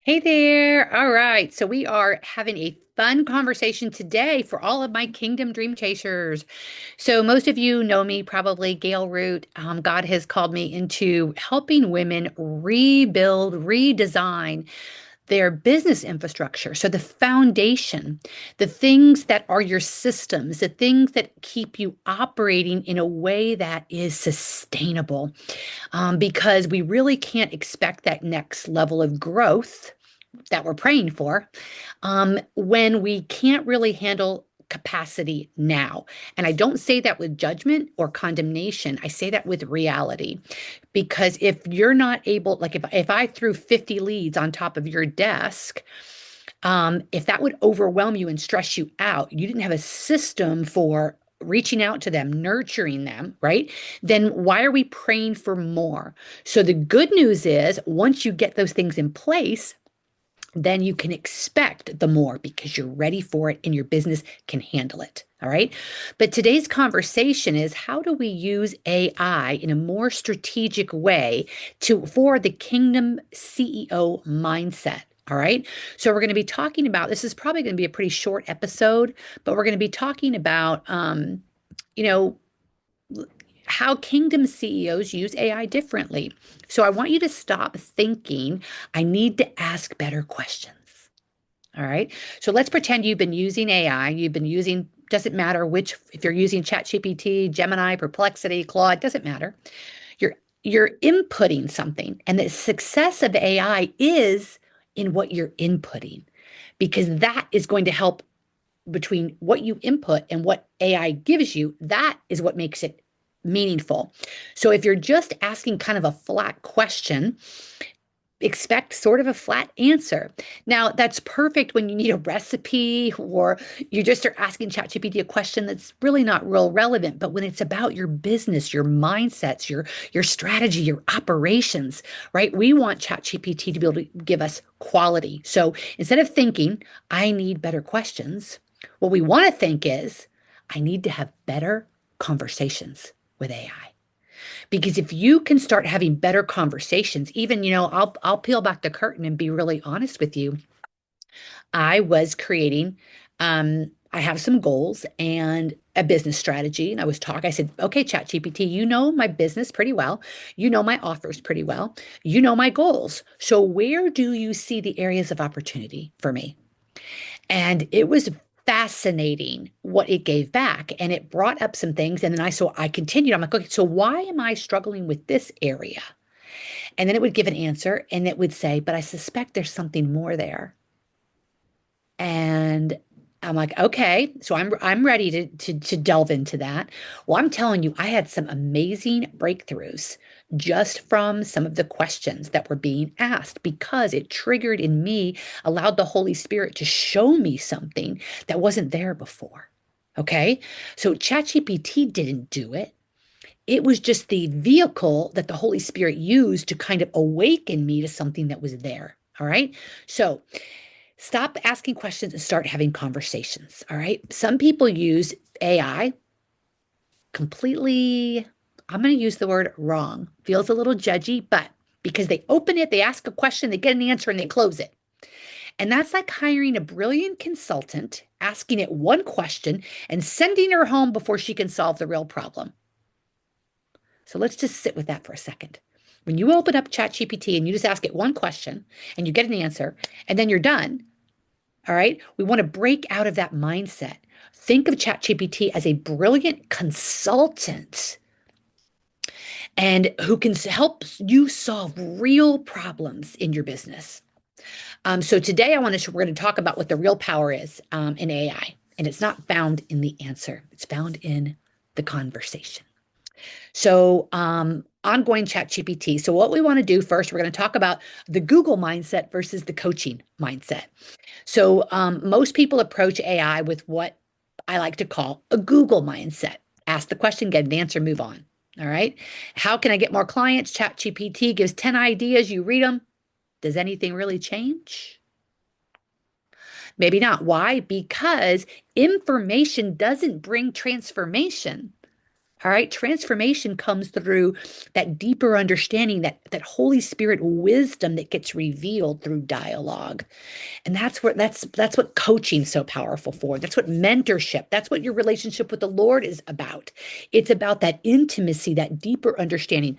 Hey there. All right. So we are having a fun conversation today for all of my Kingdom Dream Chasers. So most of you know me, probably Gail Root. God has called me into helping women rebuild, redesign their business infrastructure. So the foundation, the things that are your systems, the things that keep you operating in a way that is sustainable. Because we really can't expect that next level of growth that we're praying for when we can't really handle capacity now. And I don't say that with judgment or condemnation. I say that with reality. Because if you're not able, like if I threw 50 leads on top of your desk, if that would overwhelm you and stress you out, you didn't have a system for reaching out to them, nurturing them, right? Then why are we praying for more? So the good news is once you get those things in place, then you can expect the more because you're ready for it and your business can handle it. All right. But today's conversation is how do we use AI in a more strategic way for the Kingdom CEO mindset? All right. So we're going to be talking about this is probably going to be a pretty short episode, but we're going to be talking about you know, how kingdom CEOs use AI differently. So I want you to stop thinking, I need to ask better questions. All right. So let's pretend you've been using AI. You've been using, doesn't matter which, if you're using ChatGPT, Gemini, Perplexity, Claude, doesn't matter. You're you're inputting something. And the success of AI is in what you're inputting, because that is going to help between what you input and what AI gives you. That is what makes it meaningful. So if you're just asking kind of a flat question, expect sort of a flat answer. Now, that's perfect when you need a recipe or you just are asking ChatGPT a question that's really not real relevant. But when it's about your business, your mindsets, your strategy, your operations, right? We want ChatGPT to be able to give us quality. So instead of thinking, I need better questions, what we want to think is, I need to have better conversations with AI. Because if you can start having better conversations, even, I'll peel back the curtain and be really honest with you. I was creating, I have some goals and a business strategy. And I said, okay, ChatGPT, you know my business pretty well. You know my offers pretty well. You know my goals. So where do you see the areas of opportunity for me? And it was fascinating what it gave back. And it brought up some things. And then I continued. I'm like, okay, so why am I struggling with this area? And then it would give an answer and it would say, but I suspect there's something more there. And I'm like, okay, so I'm ready to delve into that. Well, I'm telling you, I had some amazing breakthroughs just from some of the questions that were being asked because it triggered in me, allowed the Holy Spirit to show me something that wasn't there before. Okay. So ChatGPT didn't do it. It was just the vehicle that the Holy Spirit used to kind of awaken me to something that was there. All right. So stop asking questions and start having conversations. All right. Some people use AI completely, I'm going to use the word wrong. Feels a little judgy, but because they open it, they ask a question, they get an answer, and they close it. And that's like hiring a brilliant consultant, asking it one question, and sending her home before she can solve the real problem. So let's just sit with that for a second. When you open up ChatGPT and you just ask it one question and you get an answer, and then you're done, all right? We want to break out of that mindset. Think of ChatGPT as a brilliant consultant and who can help you solve real problems in your business. So today we're going to talk about what the real power is in AI. And it's not found in the answer. It's found in the conversation. So, ongoing chat GPT. So, what we want to do first, we're going to talk about the Google mindset versus the coaching mindset. So, most people approach AI with what I like to call a Google mindset. Ask the question, get an answer, move on. All right. How can I get more clients? Chat GPT gives 10 ideas. You read them. Does anything really change? Maybe not. Why? Because information doesn't bring transformation. All right. Transformation comes through that deeper understanding, that Holy Spirit wisdom that gets revealed through dialogue. And that's what coaching's so powerful for. That's what mentorship, that's what your relationship with the Lord is about. It's about that intimacy, that deeper understanding.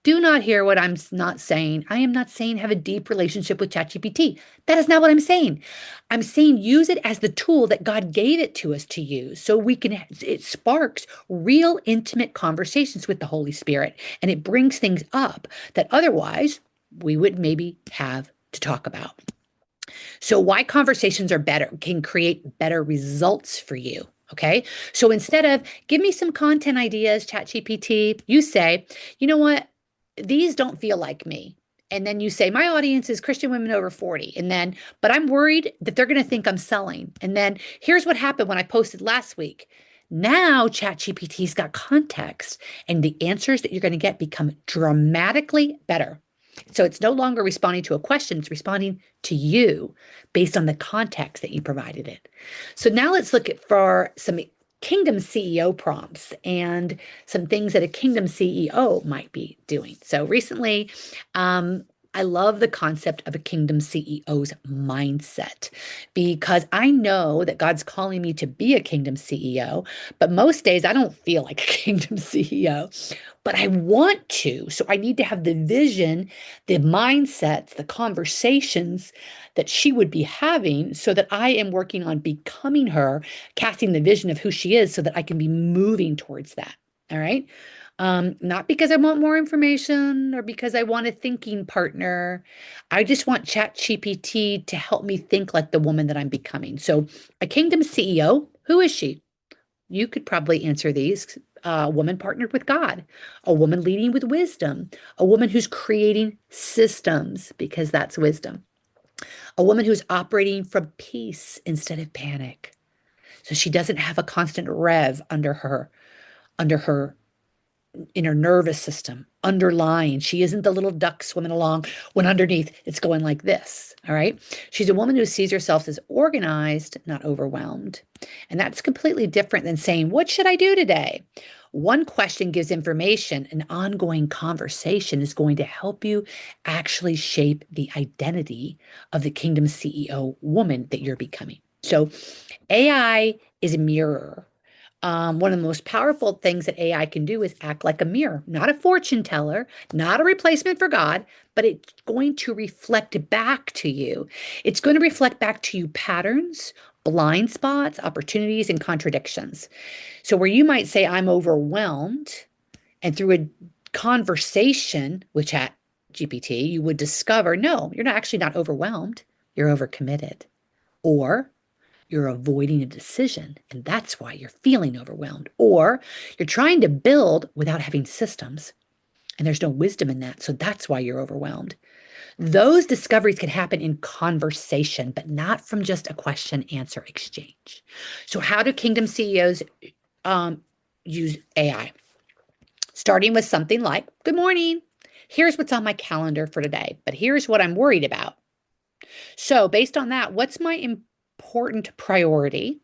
Do not hear what I'm not saying. I am not saying have a deep relationship with ChatGPT. That is not what I'm saying. I'm saying use it as the tool that God gave it to us to use so we can, it sparks real intimate conversations with the Holy Spirit and it brings things up that otherwise we would maybe have to talk about. So, why conversations are better can create better results for you. Okay. So, instead of give me some content ideas, ChatGPT, you say, you know what? These don't feel like me. And then you say, my audience is Christian women over 40. And then, but I'm worried that they're going to think I'm selling. And then here's what happened when I posted last week. Now, ChatGPT's got context, and the answers that you're going to get become dramatically better. So it's no longer responding to a question, it's responding to you based on the context that you provided it. So now let's look at for some kingdom CEO prompts and some things that a kingdom CEO might be doing. So recently, I love the concept of a kingdom CEO's mindset because I know that God's calling me to be a kingdom CEO, but most days I don't feel like a kingdom CEO, but I want to. So I need to have the vision, the mindsets, the conversations that she would be having so that I am working on becoming her, casting the vision of who she is so that I can be moving towards that. All right. Not because I want more information or because I want a thinking partner. I just want ChatGPT to help me think like the woman that I'm becoming. So, a kingdom CEO, who is she? You could probably answer these. A woman partnered with God, a woman leading with wisdom, a woman who's creating systems because that's wisdom, a woman who's operating from peace instead of panic. So she doesn't have a constant rev under her in her nervous system underlying. She isn't the little duck swimming along when underneath it's going like this. All right. She's a woman who sees herself as organized, not overwhelmed. And that's completely different than saying, what should I do today? One question gives information. An ongoing conversation is going to help you actually shape the identity of the kingdom CEO woman that you're becoming. So AI is a mirror. One of the most powerful things that AI can do is act like a mirror, not a fortune teller, not a replacement for God, but it's going to reflect back to you. It's going to reflect back to you patterns, blind spots, opportunities, and contradictions. So, where you might say, I'm overwhelmed, and through a conversation with Chat GPT, you would discover, no, you're not actually not overwhelmed, you're overcommitted. Or you're avoiding a decision, and that's why you're feeling overwhelmed. Or you're trying to build without having systems, and there's no wisdom in that. So that's why you're overwhelmed. Those discoveries can happen in conversation, but not from just a question answer exchange. So, how do kingdom CEOs um, use AI? Starting with something like, good morning. Here's what's on my calendar for today, but here's what I'm worried about. So, based on that, what's my important priority?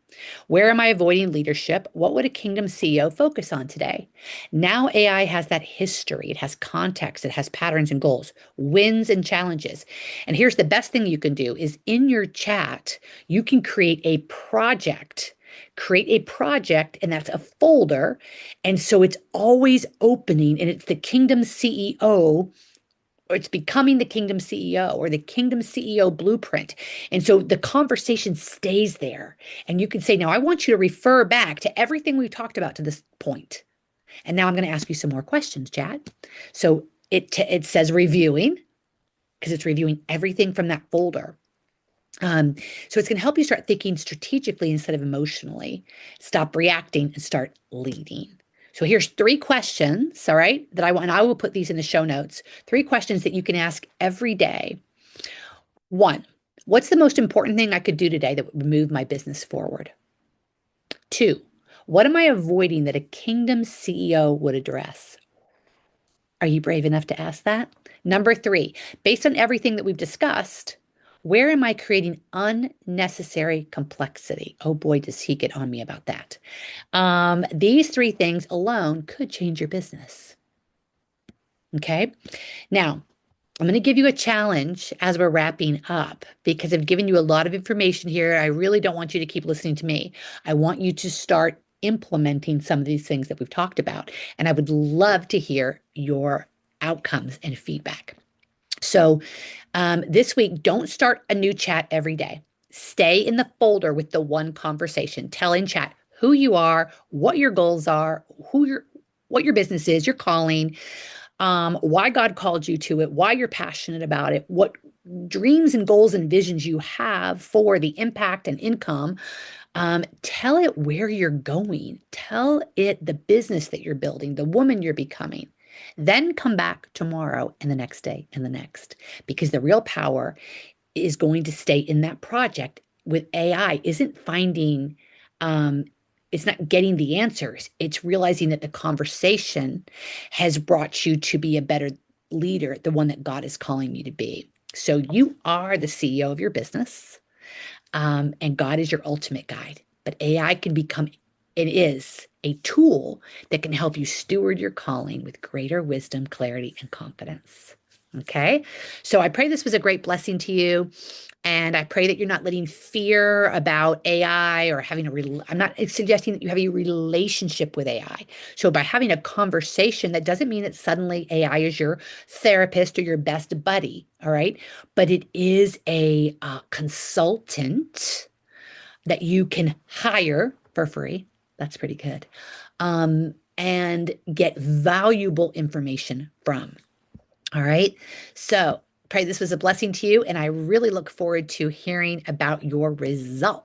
Where am I avoiding leadership? What would a kingdom CEO focus on today? Now, AI has that history, it has context, it has patterns and goals, wins and challenges. And here's the best thing you can do is in your chat, you can create a project. Create a project, and that's a folder. And so it's always opening, and it's the kingdom CEO or it's becoming the kingdom CEO or the kingdom CEO blueprint. And so the conversation stays there. And you can say, now I want you to refer back to everything we've talked about to this point. And now I'm going to ask you some more questions, Chad. So it says reviewing because it's reviewing everything from that folder. So it's going to help you start thinking strategically instead of emotionally, stop reacting and start leading. So here's three questions, all right, that I want, and I will put these in the show notes. Three questions that you can ask every day. One, what's the most important thing I could do today that would move my business forward? Two, what am I avoiding that a kingdom CEO would address? Are you brave enough to ask that? Number three, based on everything that we've discussed, Where am I creating unnecessary complexity? Oh boy, does he get on me about that. These three things alone could change your business. Okay. Now, I'm going to give you a challenge as we're wrapping up because I've given you a lot of information here. I really don't want you to keep listening to me. I want you to start implementing some of these things that we've talked about. And I would love to hear your outcomes and feedback. So, this week, don't start a new chat every day. Stay in the folder with the one conversation, telling chat who you are, what your goals are, what your business is, your calling, why God called you to it, why you're passionate about it, what dreams and goals and visions you have for the impact and income. Tell it where you're going. Tell it the business that you're building, the woman you're becoming. Then come back tomorrow and the next day and the next, because the real power is going to stay in that project with AI isn't finding, um, it's not getting the answers. It's realizing that the conversation has brought you to be a better leader, the one that God is calling you to be. So you are the CEO of your business, and God is your ultimate guide. But AI can become, it is a tool that can help you steward your calling with greater wisdom, clarity, and confidence. Okay. So I pray this was a great blessing to you. And I pray that you're not letting fear about AI or having I'm not suggesting that you have a relationship with AI. So by having a conversation, that doesn't mean that suddenly AI is your therapist or your best buddy. All right. But it is a consultant that you can hire for free. That's pretty good. And get valuable information from. All right. So pray this was a blessing to you. And I really look forward to hearing about your results.